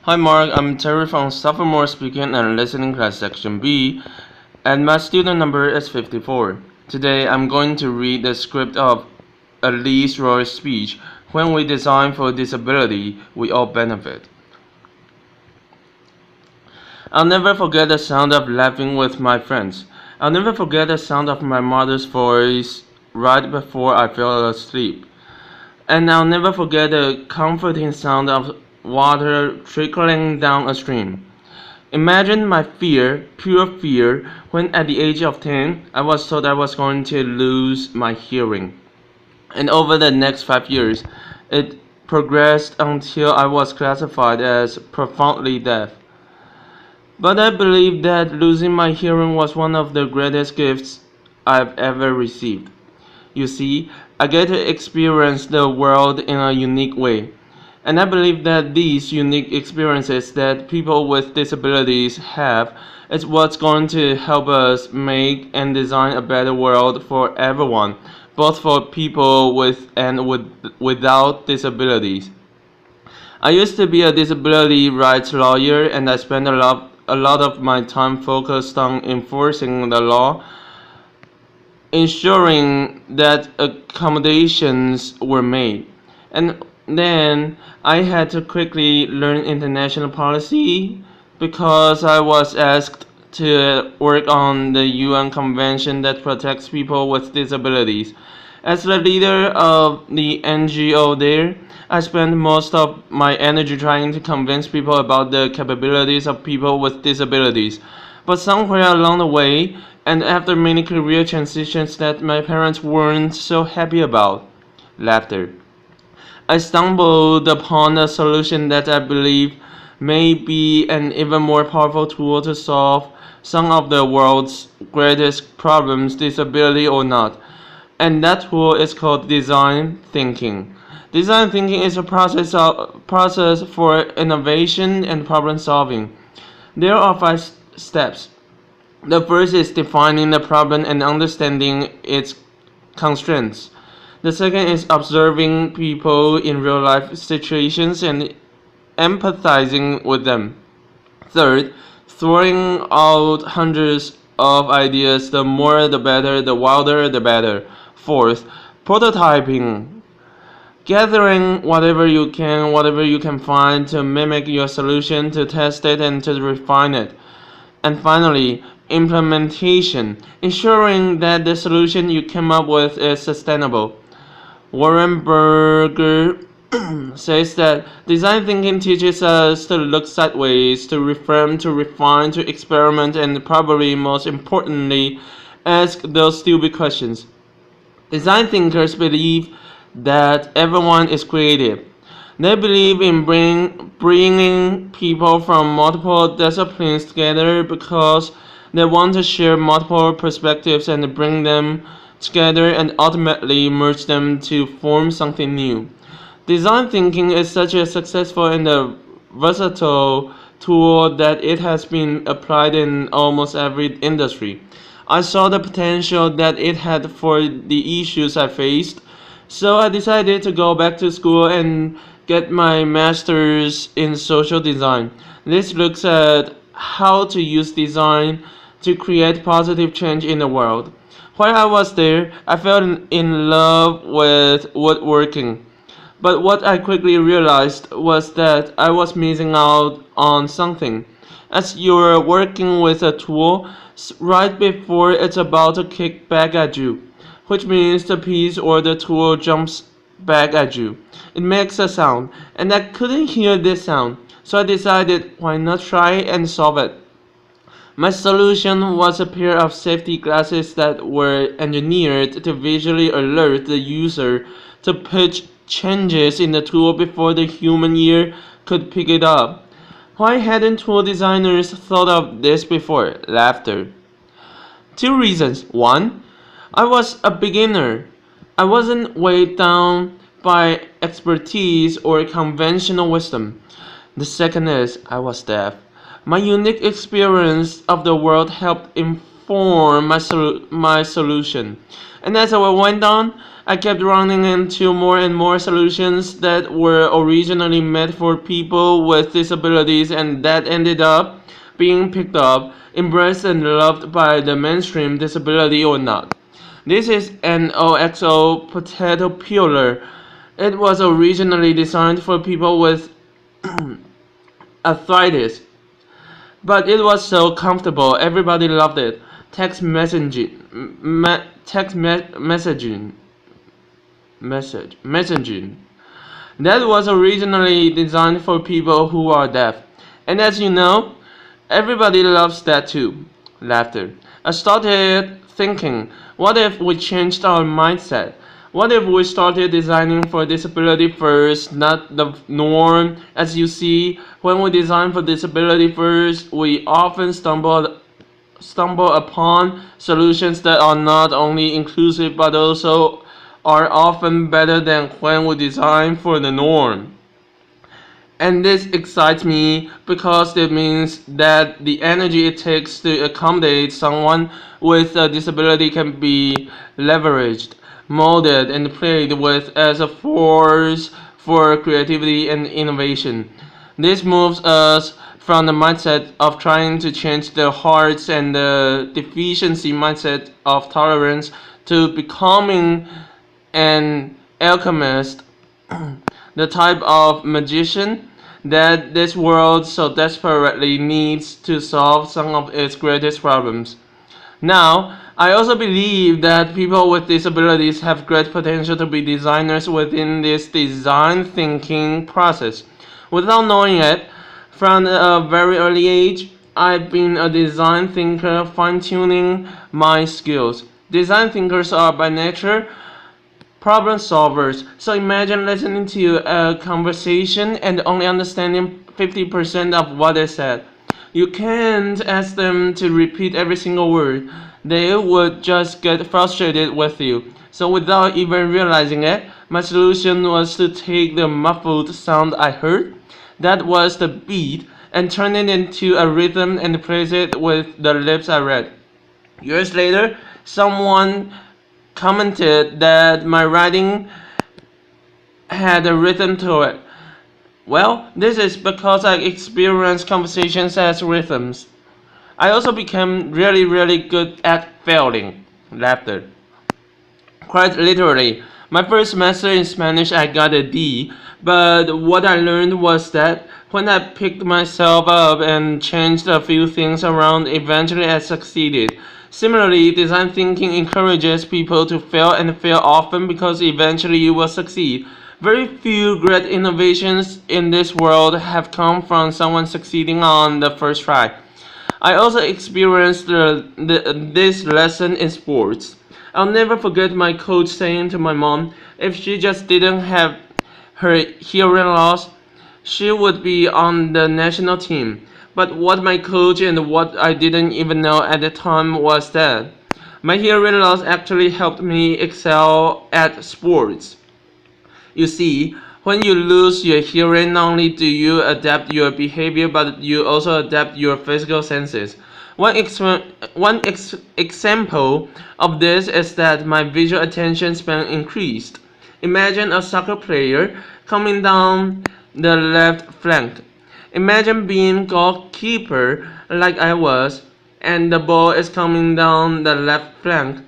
Hi Mark, I'm Terry from Sophomore Speaking and Listening Class Section B, and my student number is 54. Today I'm going to read the script of Elise Roy's speech, "When we design for disability, we all benefit." I'll never forget the sound of laughing with my friends. I'll never forget the sound of my mother's voice right before I fell asleep. And I'll never forget the comforting sound of water trickling down a stream. Imagine my fear, pure fear, when at the age of 10 I was told I was going to lose my hearing. And over the next 5 years, it progressed until I was classified as profoundly deaf. But I believe that losing my hearing was one of the greatest gifts I've ever received. You see, I get to experience the world in a unique way. And I believe that these unique experiences that people with disabilities have is what's going to help us make and design a better world for everyone, both for people without disabilities. I used to be a disability rights lawyer, and I spent a lot of my time focused on enforcing the law, ensuring that accommodations were made. And then I had to quickly learn international policy because I was asked to work on the UN Convention that protects people with disabilities. As the leader of the NGO there, I spent most of my energy trying to convince people about the capabilities of people with disabilities. But somewhere along the way, and after many career transitions that my parents weren't so happy about, laughter, I stumbled upon a solution that I believe may be an even more powerful tool to solve some of the world's greatest problems, disability or not. And that tool is called design thinking. Design thinking is a process for innovation and problem solving. There are five steps. The first is defining the problem and understanding its constraints. The second is observing people in real life situations and empathizing with them. Third, throwing out hundreds of ideas, the more the better, the wilder the better. Fourth, prototyping, gathering whatever you can find to mimic your solution, to test it and to refine it. And finally, implementation, ensuring that the solution you came up with is sustainable. Warren Berger says that design thinking teaches us to look sideways, to reform, to refine, to experiment, and probably most importantly, ask those stupid questions. Design thinkers believe that everyone is creative. They believe in bringing people from multiple disciplines together because they want to share multiple perspectives and bring them together and ultimately merge them to form something new. Design thinking is such a successful and a versatile tool that it has been applied in almost every industry. I saw the potential that it had for the issues I faced, so I decided to go back to school and get my master's in social design. This looks at how to use design to create positive change in the world. While I was there, I fell in love with woodworking. But what I quickly realized was that I was missing out on something. As you're working with a tool, right before it's about to kick back at you, which means the piece or the tool jumps back at you, it makes a sound, and I couldn't hear this sound, so I decided why not try and solve it. My solution was a pair of safety glasses that were engineered to visually alert the user to pitch changes in the tool before the human ear could pick it up. Why hadn't tool designers thought of this before? Laughter. Two reasons. One, I was a beginner. I wasn't weighed down by expertise or conventional wisdom. The second is I was deaf. My unique experience of the world helped inform my solution. And as I went on, I kept running into more and more solutions that were originally meant for people with disabilities and that ended up being picked up, embraced, and loved by the mainstream, disability or not. This is an OXO potato peeler. It was originally designed for people with arthritis, but it was so comfortable. Everybody loved it. Text messaging. That was originally designed for people who are deaf. And as you know, everybody loves that too. Laughter. I started thinking, what if we changed our mindset? What if we started designing for disability first, not the norm? As you see, when we design for disability first, we often stumble upon solutions that are not only inclusive but also are often better than when we design for the norm. And this excites me because it means that the energy it takes to accommodate someone with a disability can be leveraged, molded, and played with as a force for creativity and innovation. This moves us from the mindset of trying to change their hearts and the deficiency mindset of tolerance to becoming an alchemist, the type of magician that this world so desperately needs to solve some of its greatest problems. Now, I also believe that people with disabilities have great potential to be designers within this design thinking process. Without knowing it, from a very early age, I've been a design thinker, fine tuning my skills. Design thinkers are by nature problem solvers. So imagine listening to a conversation and only understanding 50% of what is said. You can't ask them to repeat every single word. They would just get frustrated with you. So without even realizing it, my solution was to take the muffled sound I heard, that was the beat, and turn it into a rhythm and place it with the lips I read. Years later, someone commented that my writing had a rhythm to it. Well, this is because I experienced conversations as rhythms. I also became really, really good at failing. Laughter. Quite literally. My first semester in Spanish, I got a D, but what I learned was that when I picked myself up and changed a few things around, eventually I succeeded. Similarly, design thinking encourages people to fail and fail often because eventually you will succeed. Very few great innovations in this world have come from someone succeeding on the first try. I also experienced this lesson in sports. I'll never forget my coach saying to my mom, if she just didn't have her hearing loss, she would be on the national team. But what my coach and what I didn't even know at the time was that my hearing loss actually helped me excel at sports. You see, when you lose your hearing, not only do you adapt your behavior, but you also adapt your physical senses. One example of this is that my visual attention span increased. Imagine a soccer player coming down the left flank. Imagine being goalkeeper like I was, and the ball is coming down the left flank.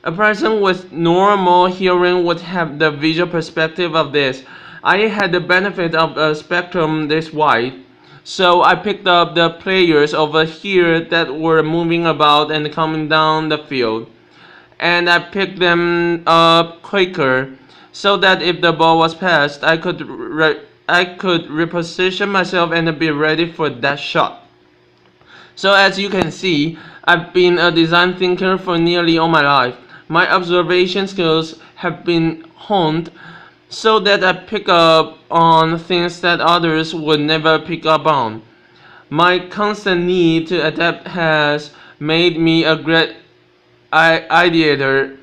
A person with normal hearing would have the visual perspective of this. I had the benefit of a spectrum this wide, so I picked up the players over here that were moving about and coming down the field, and I picked them up quicker, so that if the ball was passed, I could reposition myself and be ready for that shot. So as you can see, I've been a design thinker for nearly all my life. My observation skills have been honed so that I pick up on things that others would never pick up on. My constant need to adapt has made me a great ideator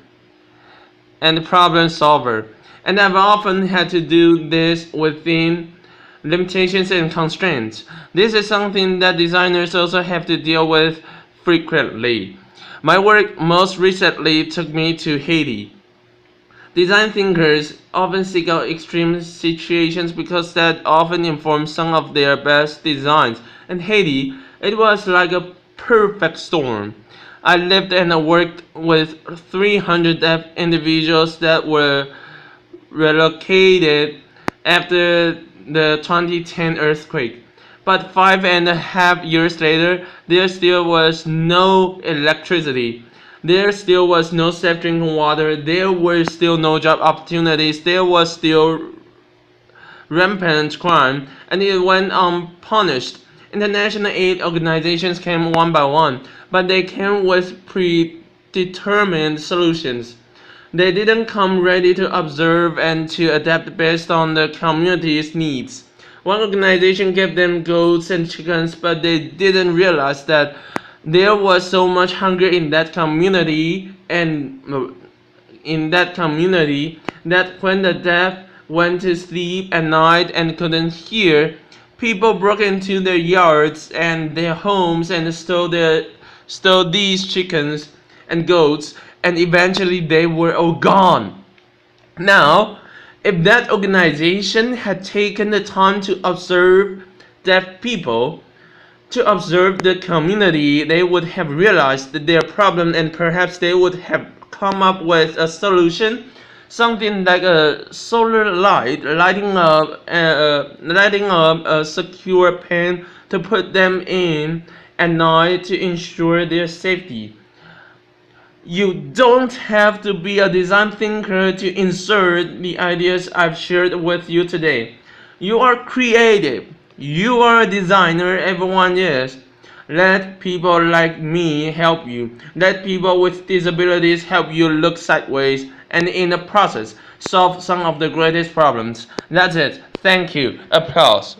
and problem solver, and I've often had to do this within limitations and constraints. This is something that designers also have to deal with frequently. My work most recently took me to Haiti. Design thinkers often seek out extreme situations because that often informs some of their best designs. In Haiti, it was like a perfect storm. I lived and worked with 300 deaf individuals that were relocated after the 2010 earthquake. But 5.5 years later, there still was no electricity. There still was no safe drinking water. There were still no job opportunities. There was still rampant crime, and it went unpunished. International aid organizations came one by one, but they came with predetermined solutions. They didn't come ready to observe and to adapt based on the community's needs. One organization gave them goats and chickens, but they didn't realize that there was so much hunger in that community that when the deaf went to sleep at night and couldn't hear, people broke into their yards and their homes and stole these chickens and goats, and eventually they were all gone. Now, if that organization had taken the time to observe deaf people, to observe the community, they would have realized their problem, and perhaps they would have come up with a solution, something like a solar light lighting up a secure pen to put them in at night to ensure their safety. You don't have to be a design thinker to insert the ideas I've shared with you today. You are creative. You are a designer, everyone is. Let people like me help you. Let people with disabilities help you look sideways and in the process solve some of the greatest problems. That's it. Thank you. Applause.